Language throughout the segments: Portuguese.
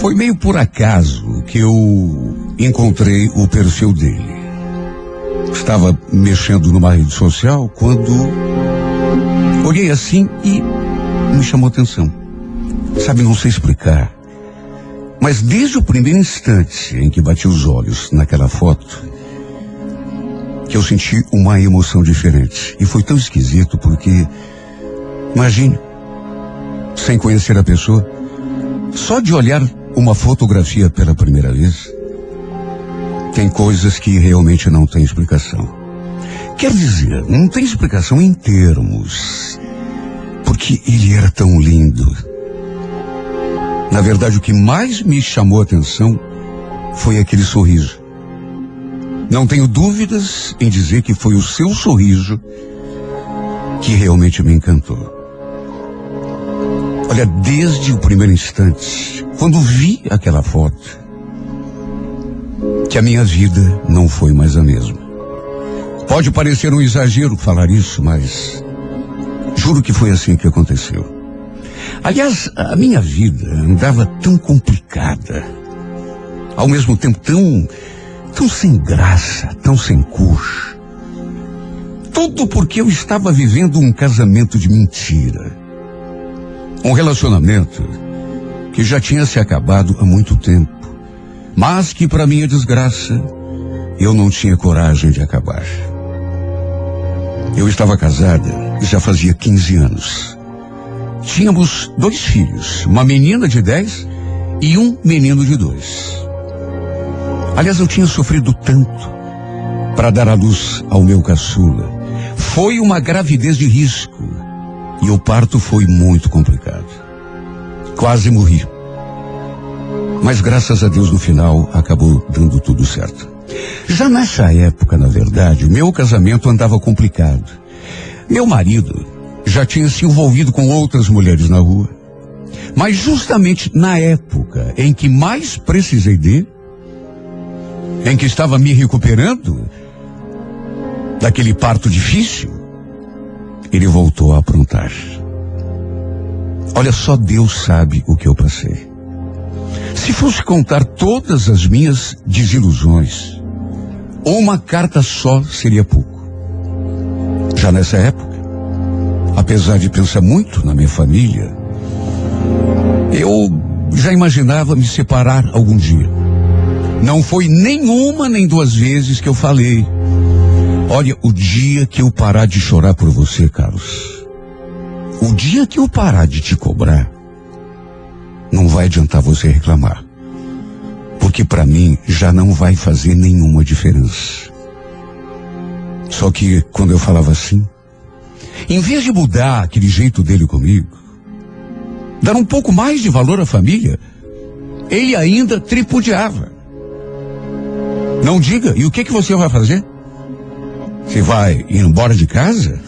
Foi meio por acaso que eu encontrei o perfil dele. Estava mexendo numa rede social quando olhei assim e me chamou a atenção. Sabe, não sei explicar, mas desde o primeiro instante em que bati os olhos naquela foto, que eu senti uma emoção diferente. E foi tão esquisito porque, imagine, sem conhecer a pessoa, só de olhar uma fotografia pela primeira vez, tem coisas que realmente não tem explicação. Quer dizer, não tem explicação em termos, porque ele era tão lindo. Na verdade, o que mais me chamou a atenção foi aquele sorriso. Não tenho dúvidas em dizer que foi o seu sorriso que realmente me encantou. Olha, desde o primeiro instante, quando vi aquela foto, que a minha vida não foi mais a mesma. Pode parecer um exagero falar isso, mas juro que foi assim que aconteceu. Aliás, a minha vida andava tão complicada, ao mesmo tempo tão sem graça, tão sem cor. Tudo porque eu estava vivendo um casamento de mentira. Um relacionamento que já tinha se acabado há muito tempo, mas que, para minha desgraça, eu não tinha coragem de acabar. Eu estava casada já fazia 15 anos. Tínhamos 2 filhos, uma menina de 10 e um menino de 2. Aliás, eu tinha sofrido tanto para dar à luz ao meu caçula. Foi uma gravidez de risco e o parto foi muito complicado. Quase morri. Mas graças a Deus no final acabou dando tudo certo. Já nessa época, na verdade, o meu casamento andava complicado. Meu marido já tinha se envolvido com outras mulheres na rua. Mas justamente na época em que mais precisei dele, em que estava me recuperando daquele parto difícil, ele voltou a aprontar. Olha, só Deus sabe o que eu passei. Se fosse contar todas as minhas desilusões, uma carta só seria pouco. Já nessa época, apesar de pensar muito na minha família, eu já imaginava me separar algum dia. Não foi nenhuma nem 2 vezes que eu falei: olha, o dia que eu parar de chorar por você, Carlos, o dia que eu parar de te cobrar, não vai adiantar você reclamar, porque para mim já não vai fazer nenhuma diferença. Só que quando eu falava assim, em vez de mudar aquele jeito dele comigo, dar um pouco mais de valor à família, ele ainda tripudiava. Não diga, e o que você vai fazer? Você vai ir embora de casa?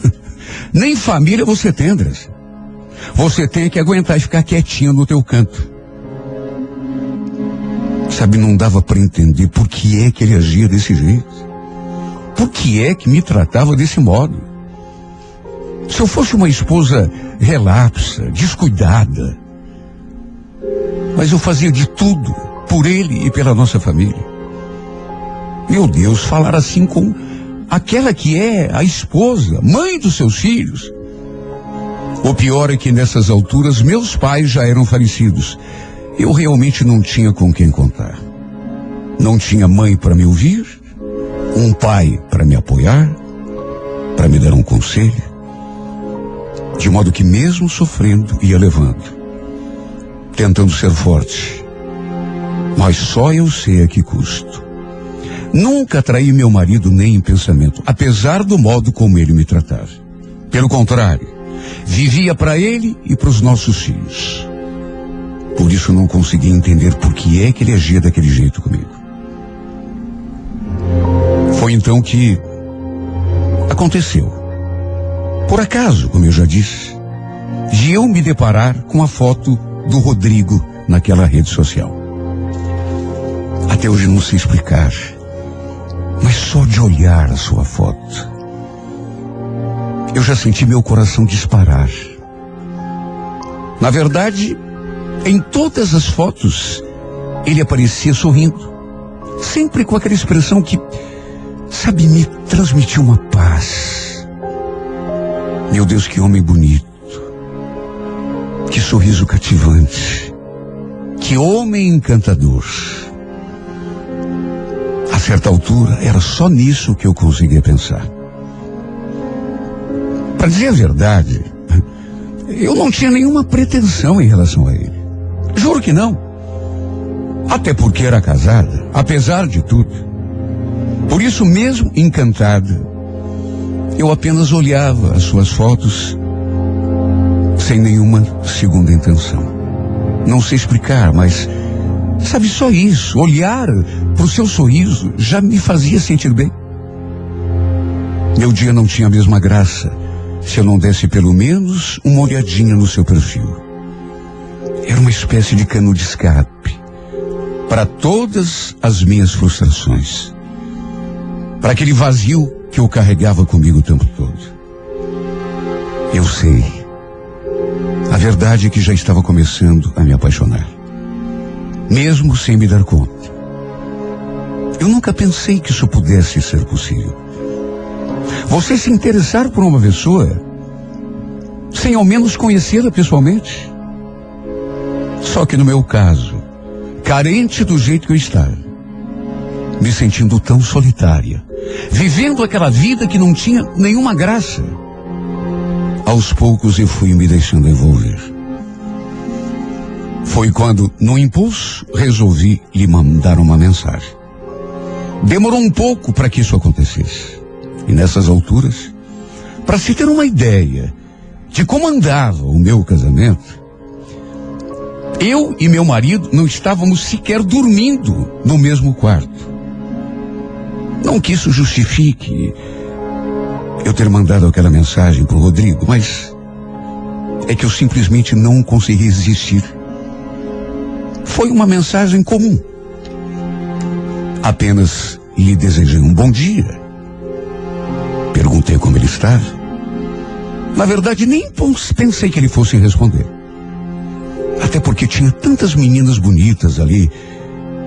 Nem família você tem, André. Você tem que aguentar e ficar quietinho no teu canto. Sabe, não dava para entender por que é que ele agia desse jeito. Por que é que me tratava desse modo? Se eu fosse uma esposa relapsa, descuidada, mas eu fazia de tudo por ele e pela nossa família. Meu Deus, falar assim com aquela que é a esposa, mãe dos seus filhos. O pior é que nessas alturas meus pais já eram falecidos. Eu realmente não tinha com quem contar. Não tinha mãe para me ouvir, um pai para me apoiar, para me dar um conselho. De modo que mesmo sofrendo ia levando, tentando ser forte. Mas só eu sei a que custo. Nunca traí meu marido nem em pensamento, apesar do modo como ele me tratava. Pelo contrário, vivia para ele e para os nossos filhos. Por isso não conseguia entender por que é que ele agia daquele jeito comigo. Foi então que aconteceu. Por acaso, como eu já disse, de eu me deparar com a foto do Rodrigo naquela rede social. Até hoje não sei explicar, mas só de olhar a sua foto, eu já senti meu coração disparar. Na verdade, em todas as fotos ele aparecia sorrindo, sempre com aquela expressão que, sabe, me transmitiu uma paz. Meu Deus, que homem bonito, que sorriso cativante, que homem encantador. A certa altura, era só nisso que eu conseguia pensar. Para dizer a verdade, eu não tinha nenhuma pretensão em relação a ele. Juro que não. Até porque era casada, apesar de tudo. Por isso, mesmo encantada, eu apenas olhava as suas fotos sem nenhuma segunda intenção. Não sei explicar, mas, sabe, só isso, olhar para o seu sorriso já me fazia sentir bem. Meu dia não tinha a mesma graça se eu não desse pelo menos uma olhadinha no seu perfil. Era uma espécie de cano de escape para todas as minhas frustrações, para aquele vazio que eu carregava comigo o tempo todo. Eu sei. A verdade é que já estava começando a me apaixonar, mesmo sem me dar conta. Eu nunca pensei que isso pudesse ser possível. Você se interessar por uma pessoa sem ao menos conhecê-la pessoalmente. Só que no meu caso, carente do jeito que eu estava, me sentindo tão solitária, vivendo aquela vida que não tinha nenhuma graça, aos poucos eu fui me deixando envolver. Foi quando, no impulso, resolvi lhe mandar uma mensagem. Demorou um pouco para que isso acontecesse. E nessas alturas, para se ter uma ideia de como andava o meu casamento, eu e meu marido não estávamos sequer dormindo no mesmo quarto. Não que isso justifique eu ter mandado aquela mensagem para o Rodrigo, mas é que eu simplesmente não consegui resistir. Foi uma mensagem comum. Apenas lhe desejei um bom dia. Perguntei como ele estava. Na verdade, nem pensei que ele fosse responder. Até porque tinha tantas meninas bonitas ali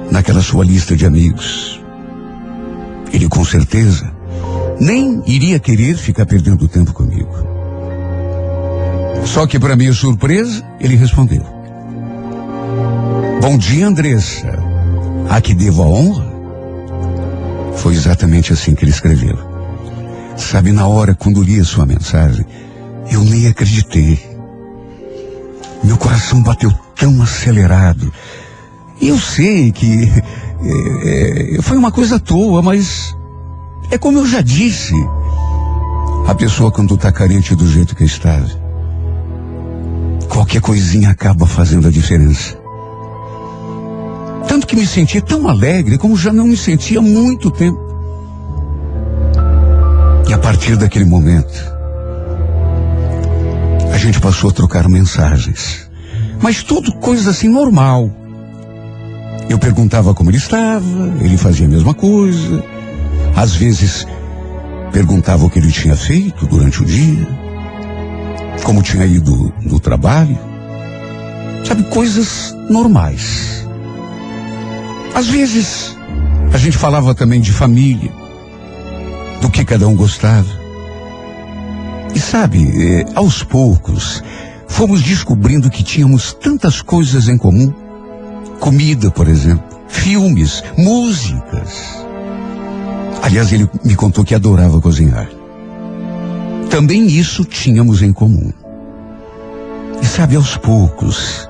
naquela sua lista de amigos. Ele com certeza nem iria querer ficar perdendo tempo comigo. Só que, para minha surpresa, ele respondeu: bom dia, Andressa. A que devo a honra? Foi exatamente assim que ele escreveu. Sabe, na hora, quando li a sua mensagem, eu nem acreditei. Meu coração bateu tão acelerado. E eu sei que foi uma coisa à toa, mas é como eu já disse. A pessoa, quando está carente do jeito que está, qualquer coisinha acaba fazendo a diferença. Tanto que me senti tão alegre como já não me sentia há muito tempo. E a partir daquele momento, a gente passou a trocar mensagens. Mas tudo coisa assim normal. Eu perguntava como ele estava, ele fazia a mesma coisa. Às vezes, perguntava o que ele tinha feito durante o dia, como tinha ido no trabalho. Sabe, coisas normais. Às vezes, a gente falava também de família, do que cada um gostava. E sabe, aos poucos, fomos descobrindo que tínhamos tantas coisas em comum. Comida, por exemplo, filmes, músicas. Aliás, ele me contou que adorava cozinhar. Também isso tínhamos em comum. E sabe, aos poucos,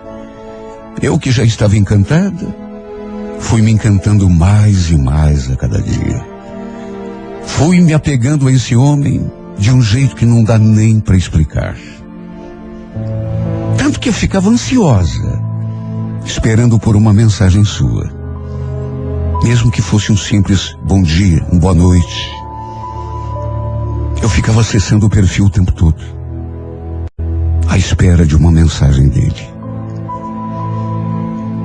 eu que já estava encantada, fui me encantando mais e mais a cada dia. Fui me apegando a esse homem de um jeito que não dá nem para explicar. Tanto que eu ficava ansiosa, esperando por uma mensagem sua. Mesmo que fosse um simples bom dia, boa noite. Eu ficava acessando o perfil o tempo todo, à espera de uma mensagem dele.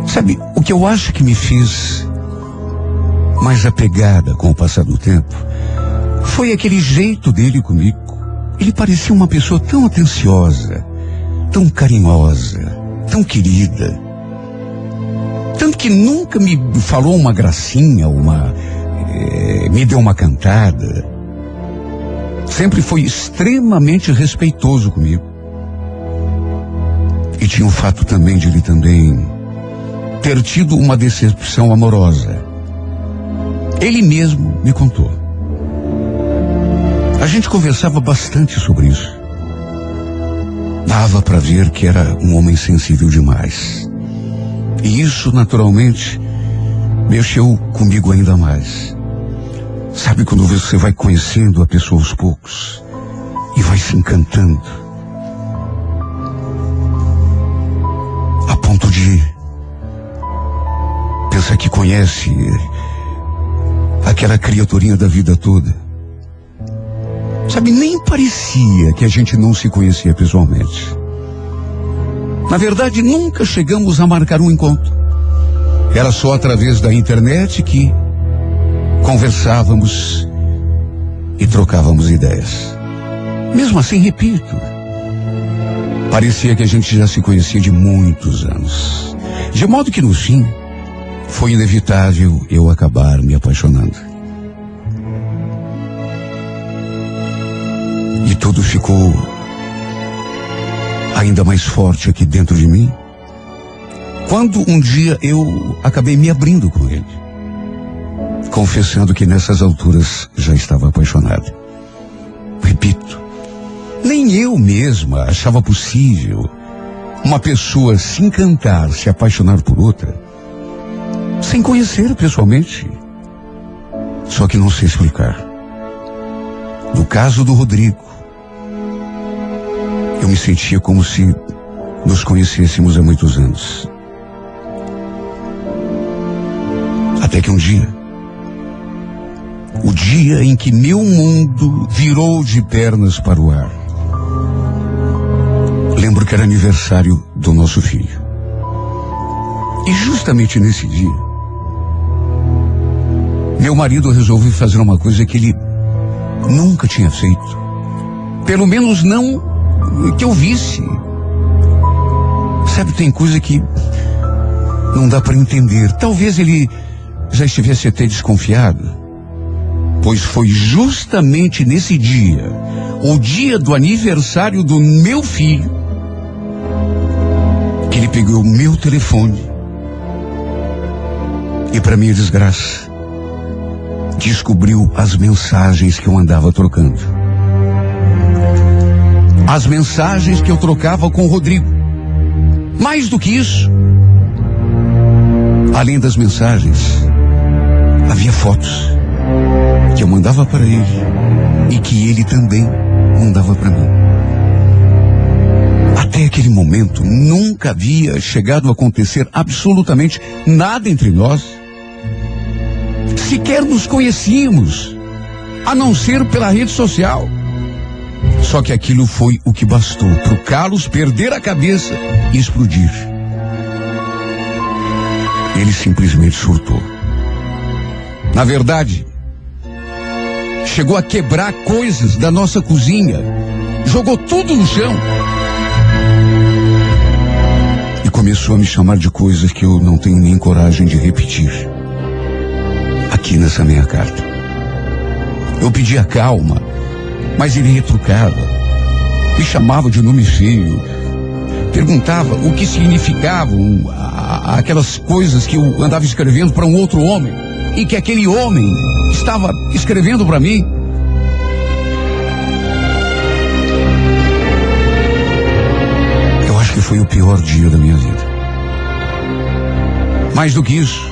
Sabe, o que eu acho que me fez mais apegada com o passar do tempo foi aquele jeito dele comigo. Ele parecia uma pessoa tão atenciosa, tão carinhosa, tão querida. Tanto que nunca me falou uma gracinha, me deu uma cantada. Sempre foi extremamente respeitoso comigo. E tinha o fato também de ele também ter tido uma decepção amorosa. Ele mesmo me contou. A gente conversava bastante sobre isso. Dava para ver que era um homem sensível demais. E isso, naturalmente, mexeu comigo ainda mais. Sabe quando você vai conhecendo a pessoa aos poucos e vai se encantando? A ponto de pensar que conhece aquela criaturinha da vida toda. Sabe, nem parecia que a gente não se conhecia pessoalmente. Na verdade, nunca chegamos a marcar um encontro. Era só através da internet que conversávamos e trocávamos ideias. Mesmo assim, repito, parecia que a gente já se conhecia de muitos anos. De modo que, no fim, foi inevitável eu acabar me apaixonando. E tudo ficou ainda mais forte aqui dentro de mim, quando um dia eu acabei me abrindo com ele, confessando que nessas alturas já estava apaixonado. Repito, nem eu mesma achava possível uma pessoa se encantar, se apaixonar por outra, sem conhecer pessoalmente. Só que não sei explicar. No caso do Rodrigo, eu me sentia como se nos conhecêssemos há muitos anos. Até que um dia, o dia em que meu mundo virou de pernas para o ar. Lembro que era aniversário do nosso filho. E justamente nesse dia, meu marido resolveu fazer uma coisa que ele nunca tinha feito. Pelo menos não que eu visse. Sabe, tem coisa que não dá para entender. Talvez ele já estivesse até desconfiado, pois foi justamente nesse dia, o dia do aniversário do meu filho, que ele pegou o meu telefone e, para minha desgraça, descobriu as mensagens que eu andava trocando. As mensagens que eu trocava com o Rodrigo. Mais do que isso, além das mensagens, havia fotos que eu mandava para ele e que ele também mandava para mim. Até aquele momento, nunca havia chegado a acontecer absolutamente nada entre nós. Sequer nos conhecíamos, a não ser pela rede social. Só que aquilo foi o que bastou para o Carlos perder a cabeça e explodir. Ele simplesmente surtou. Na verdade, chegou a quebrar coisas da nossa cozinha, jogou tudo no chão e começou a me chamar de coisas que eu não tenho nem coragem de repetir aqui nessa minha carta. Eu pedia calma, mas ele retrucava, me chamava de nome feio, perguntava o que significavam aquelas coisas que eu andava escrevendo para um outro homem e que aquele homem estava escrevendo para mim. Eu acho que foi o pior dia da minha vida. Mais do que isso,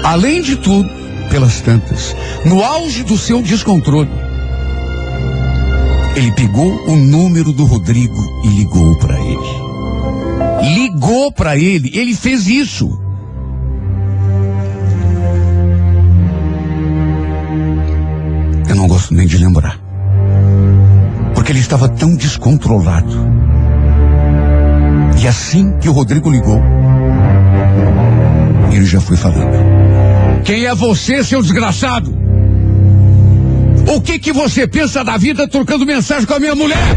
além de tudo, pelas tantas, no auge do seu descontrole, ele pegou o número do Rodrigo e ligou para ele. Ligou para ele, ele fez isso. Eu não gosto nem de lembrar, porque ele estava tão descontrolado. E assim que o Rodrigo ligou, ele já foi falando: quem é você, seu desgraçado? O que você pensa da vida trocando mensagem com a minha mulher?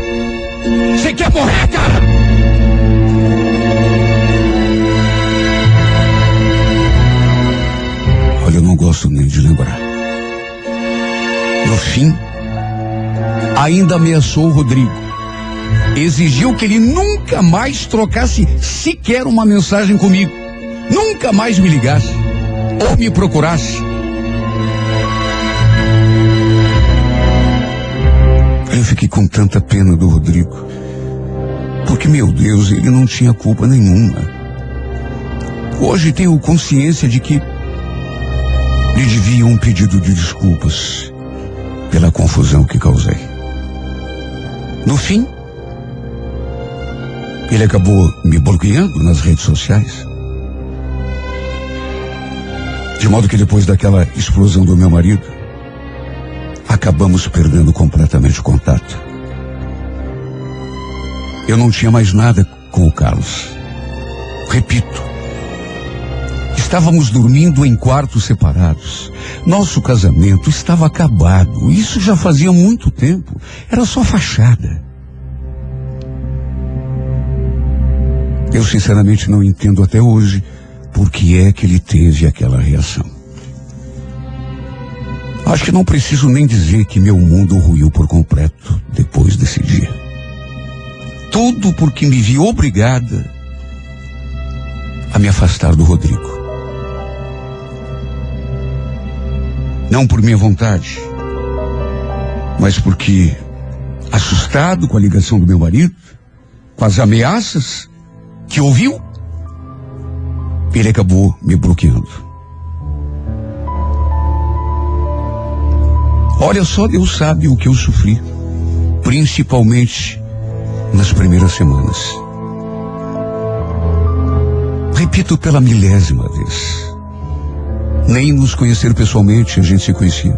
Você quer morrer, cara? gosto nem de lembrar. No fim, ainda ameaçou o Rodrigo. Exigiu que ele nunca mais trocasse sequer uma mensagem comigo. Nunca mais me ligasse ou me procurasse. Eu fiquei com tanta pena do Rodrigo, porque, meu Deus, ele não tinha culpa nenhuma. Hoje tenho consciência de que lhe devia um pedido de desculpas pela confusão que causei. No fim, ele acabou me bloqueando nas redes sociais. De modo que depois daquela explosão do meu marido, acabamos perdendo completamente o contato. Eu não tinha mais nada com o Carlos. Repito, estávamos dormindo em quartos separados. Nosso casamento estava acabado. Isso já fazia muito tempo. Era só fachada. Eu sinceramente não entendo até hoje por que é que ele teve aquela reação. Acho que não preciso nem dizer que meu mundo ruiu por completo depois desse dia. Tudo porque me vi obrigada a me afastar do Rodrigo. Não por minha vontade, mas porque, assustado com a ligação do meu marido, com as ameaças que ouviu, ele acabou me bloqueando. Olha só, Deus sabe o que eu sofri, principalmente nas primeiras semanas. Repito pela milésima vez. Nem nos conhecer pessoalmente a gente se conhecia.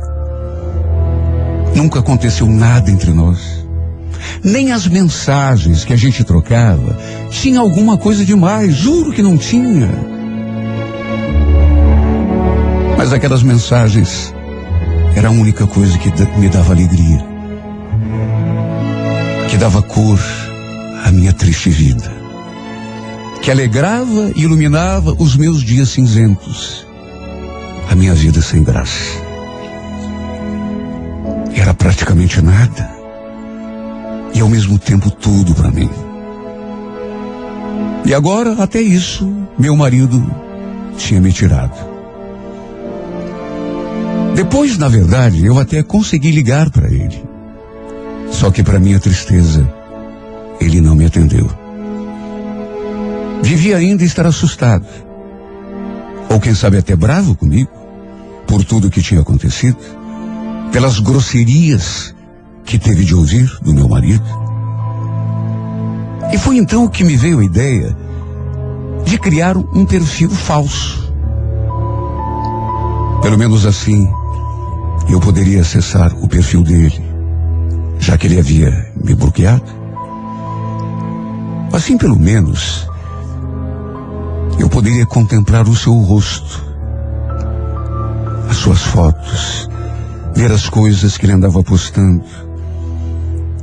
Nunca aconteceu nada entre nós. Nem as mensagens que a gente trocava tinha alguma coisa demais, juro que não tinha. Mas aquelas mensagens era a única coisa que me dava alegria, que dava cor à minha triste vida, que alegrava e iluminava os meus dias cinzentos, a minha vida sem graça. Era praticamente nada e ao mesmo tempo tudo para mim. E agora, até isso, meu marido tinha me tirado. Depois, na verdade, eu até consegui ligar para ele. Só que, para minha tristeza, ele não me atendeu. Devia ainda estar assustado, ou quem sabe até bravo comigo, por tudo que tinha acontecido, pelas grosserias que teve de ouvir do meu marido. E foi então que me veio a ideia de criar um perfil falso. Pelo menos assim, eu poderia acessar o perfil dele, já que ele havia me bloqueado. Assim, pelo menos, eu poderia contemplar o seu rosto, as suas fotos, ver as coisas que ele andava postando,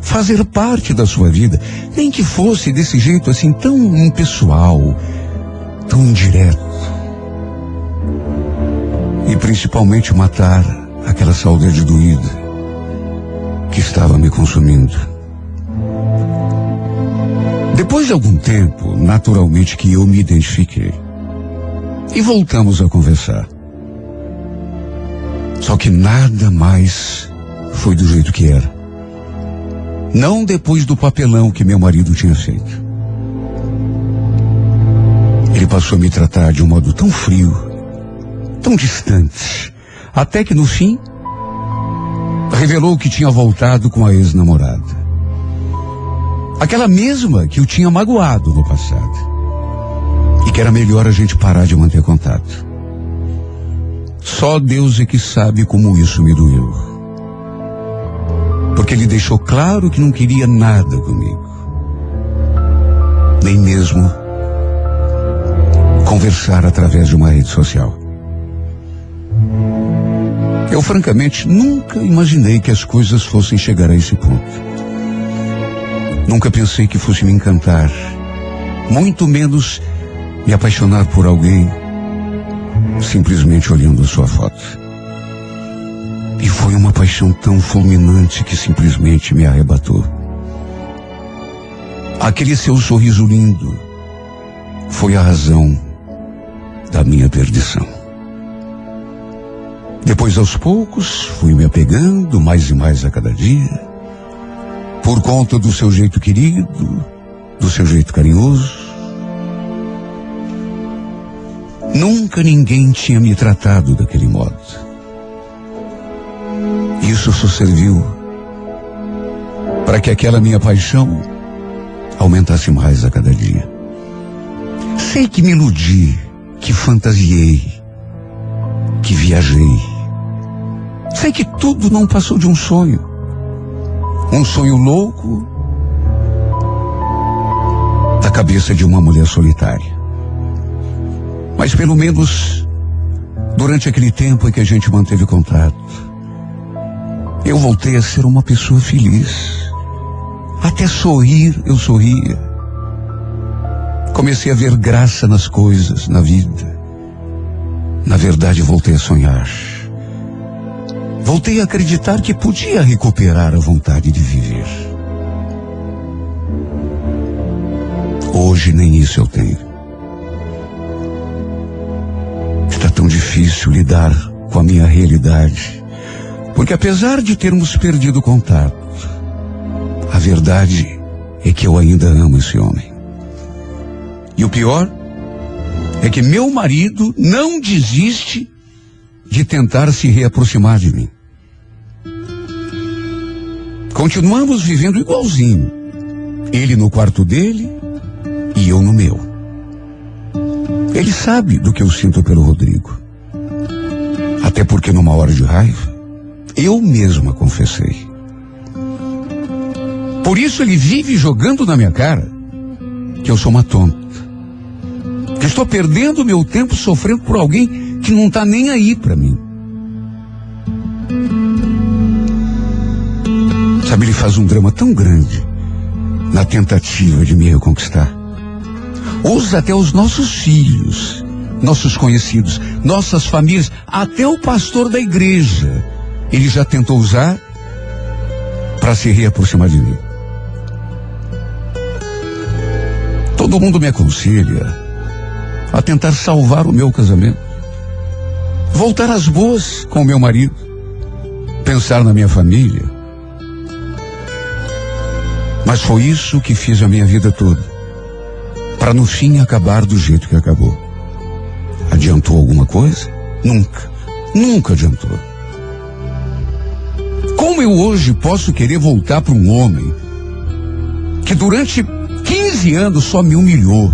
fazer parte da sua vida, nem que fosse desse jeito assim tão impessoal, tão direto. E principalmente matar aquela saudade doída que estava me consumindo. Depois de algum tempo, naturalmente que eu me identifiquei. E voltamos a conversar. Só que nada mais foi do jeito que era. Não depois do papelão que meu marido tinha feito. Ele passou a me tratar de um modo tão frio, tão distante, até que no fim revelou que tinha voltado com a ex-namorada. Aquela mesma que o tinha magoado no passado. E que era melhor a gente parar de manter contato. Só Deus é que sabe como isso me doeu. Porque ele deixou claro que não queria nada comigo. Nem mesmo conversar através de uma rede social. Eu francamente nunca imaginei que as coisas fossem chegar a esse ponto. Nunca pensei que fosse me encantar, muito menos me apaixonar por alguém simplesmente olhando a sua foto. E foi uma paixão tão fulminante que simplesmente me arrebatou. Aquele seu sorriso lindo foi a razão da minha perdição. Depois, aos poucos, fui me apegando mais e mais a cada dia, por conta do seu jeito querido, do seu jeito carinhoso. Nunca ninguém tinha me tratado daquele modo. Isso só serviu para que aquela minha paixão aumentasse mais a cada dia. Sei que me iludi, que fantasiei, que viajei. Sei que tudo não passou de um sonho. Um sonho louco da cabeça de uma mulher solitária. Mas pelo menos durante aquele tempo em que a gente manteve contato, eu voltei a ser uma pessoa feliz. Até sorrir eu sorria. Comecei a ver graça nas coisas, na vida. Na verdade, voltei a sonhar. Voltei a acreditar que podia recuperar a vontade de viver. Hoje nem isso eu tenho. Está tão difícil lidar com a minha realidade, porque apesar de termos perdido o contato, a verdade é que eu ainda amo esse homem. E o pior é que meu marido não desiste de tentar se reaproximar de mim. Continuamos vivendo igualzinho. Ele no quarto dele e eu no meu. Ele sabe do que eu sinto pelo Rodrigo. Até porque numa hora de raiva, eu mesma confessei. Por isso ele vive jogando na minha cara que eu sou uma tonta. Que estou perdendo meu tempo sofrendo por alguém que não está nem aí para mim. Sabe, ele faz um drama tão grande na tentativa de me reconquistar. Usa até os nossos filhos, nossos conhecidos, nossas famílias, até o pastor da igreja. Ele já tentou usar para se reaproximar de mim. Todo mundo me aconselha a tentar salvar o meu casamento, voltar às boas com o meu marido, pensar na minha família. Mas foi isso que fiz a minha vida toda, para no fim acabar do jeito que acabou. Adiantou alguma coisa? Nunca adiantou. Como eu hoje posso querer voltar para um homem que durante 15 anos só me humilhou,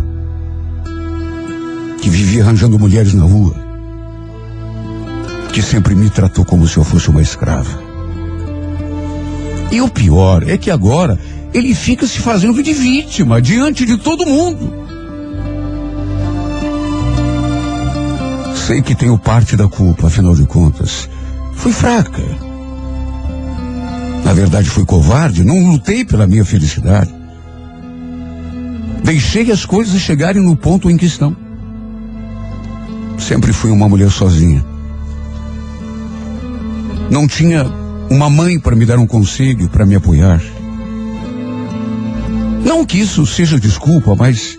que vivia arranjando mulheres na rua, que sempre me tratou como se eu fosse uma escrava? E o pior é que agora ele fica se fazendo de vítima diante de todo mundo. Sei que tenho parte da culpa, afinal de contas, fui fraca. Na verdade, fui covarde, não lutei pela minha felicidade. Deixei as coisas chegarem no ponto em que estão. Sempre fui uma mulher sozinha. Não tinha uma mãe para me dar um conselho, para me apoiar. Não que isso seja desculpa, mas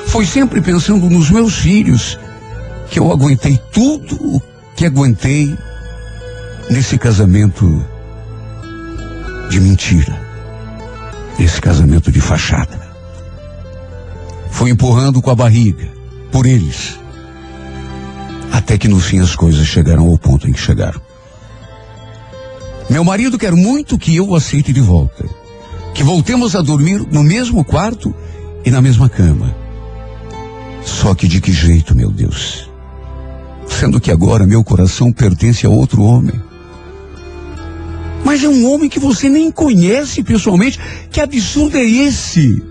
foi sempre pensando nos meus filhos que eu aguentei tudo o que aguentei nesse casamento de mentira, nesse casamento de fachada. Fui empurrando com a barriga, por eles, até que no fim as coisas chegaram ao ponto em que chegaram. Meu marido quer muito que eu o aceite de volta, que voltemos a dormir no mesmo quarto e na mesma cama. Só que de que jeito, meu Deus? Sendo que agora meu coração pertence a outro homem. Mas é um homem que você nem conhece pessoalmente. Que absurdo é esse?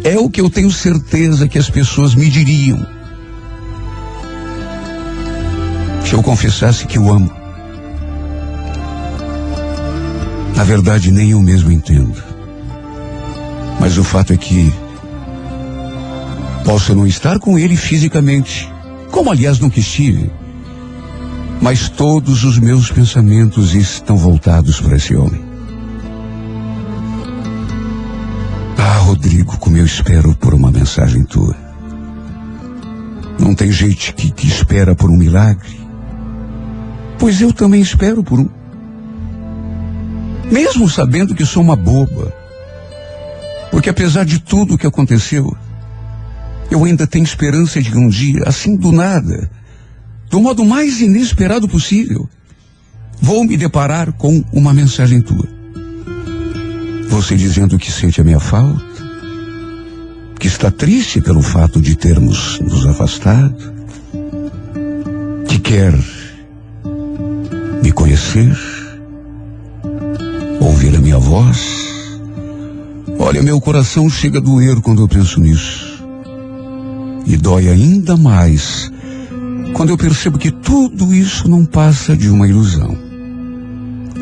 É o que eu tenho certeza que as pessoas me diriam se eu confessasse que o amo. Na verdade, nem eu mesmo entendo. Mas o fato é que posso não estar com ele fisicamente, como aliás nunca estive, Mas todos os meus pensamentos estão voltados para esse homem. Ah, Rodrigo, como eu espero por uma mensagem tua. Não tem gente que espera por um milagre. Pois eu também espero por um. Mesmo sabendo que sou uma boba. Porque apesar de tudo o que aconteceu, eu ainda tenho esperança de que um dia, assim do nada, do modo mais inesperado possível, vou me deparar com uma mensagem tua. Você dizendo que sente a minha falta, que está triste pelo fato de termos nos afastado, que quer me conhecer, ouvir a minha voz. Olha, meu coração chega a doer quando eu penso nisso. E dói ainda mais quando eu percebo que tudo isso não passa de uma ilusão.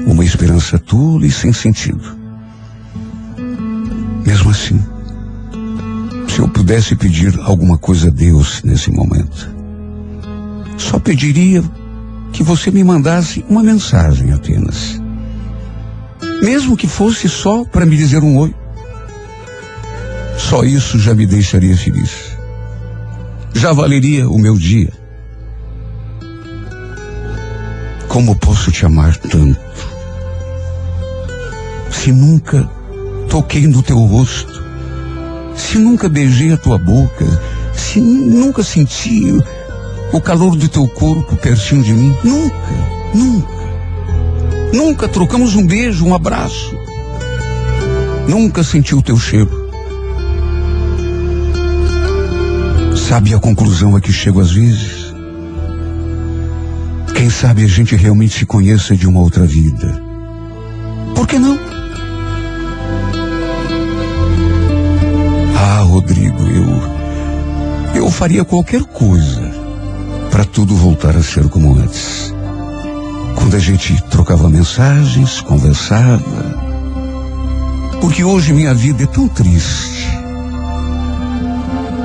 Uma esperança tola e sem sentido. Mesmo assim, se eu pudesse pedir alguma coisa a Deus nesse momento, só pediria que você me mandasse uma mensagem apenas. Mesmo que fosse só para me dizer um oi. Só isso já me deixaria feliz. Já valeria o meu dia. Como posso te amar tanto? Se nunca toquei no teu rosto, se nunca beijei a tua boca, se nunca senti o calor do teu corpo pertinho de mim, nunca trocamos um beijo, um abraço, nunca senti o teu cheiro. Sabe a conclusão a que chego às vezes? Quem sabe a gente realmente se conheça de uma outra vida. Por que não? Ah, Rodrigo, eu faria qualquer coisa para tudo voltar a ser como antes. Quando a gente trocava mensagens, conversava. Porque hoje minha vida é tão triste.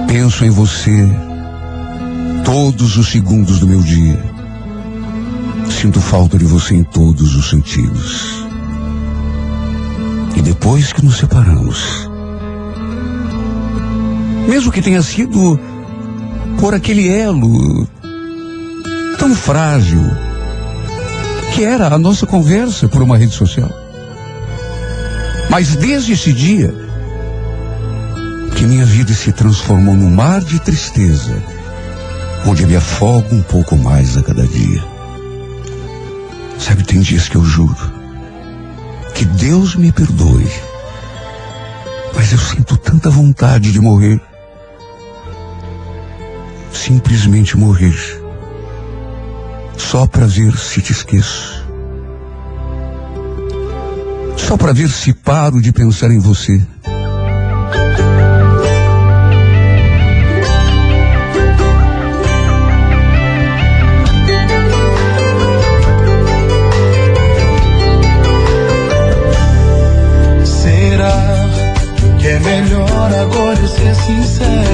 Penso em você todos os segundos do meu dia. Sinto falta de você em todos os sentidos. E depois que nos separamos, mesmo que tenha sido por aquele elo tão frágil que era a nossa conversa por uma rede social, mas desde esse dia que minha vida se transformou num mar de tristeza, onde eu me afogo um pouco mais a cada dia. Sabe, tem dias que eu juro que Deus me perdoe, mas eu sinto tanta vontade de morrer. Simplesmente morrer. Só para ver se te esqueço. Só para ver se paro de pensar em você. Será que é melhor agora eu ser sincero?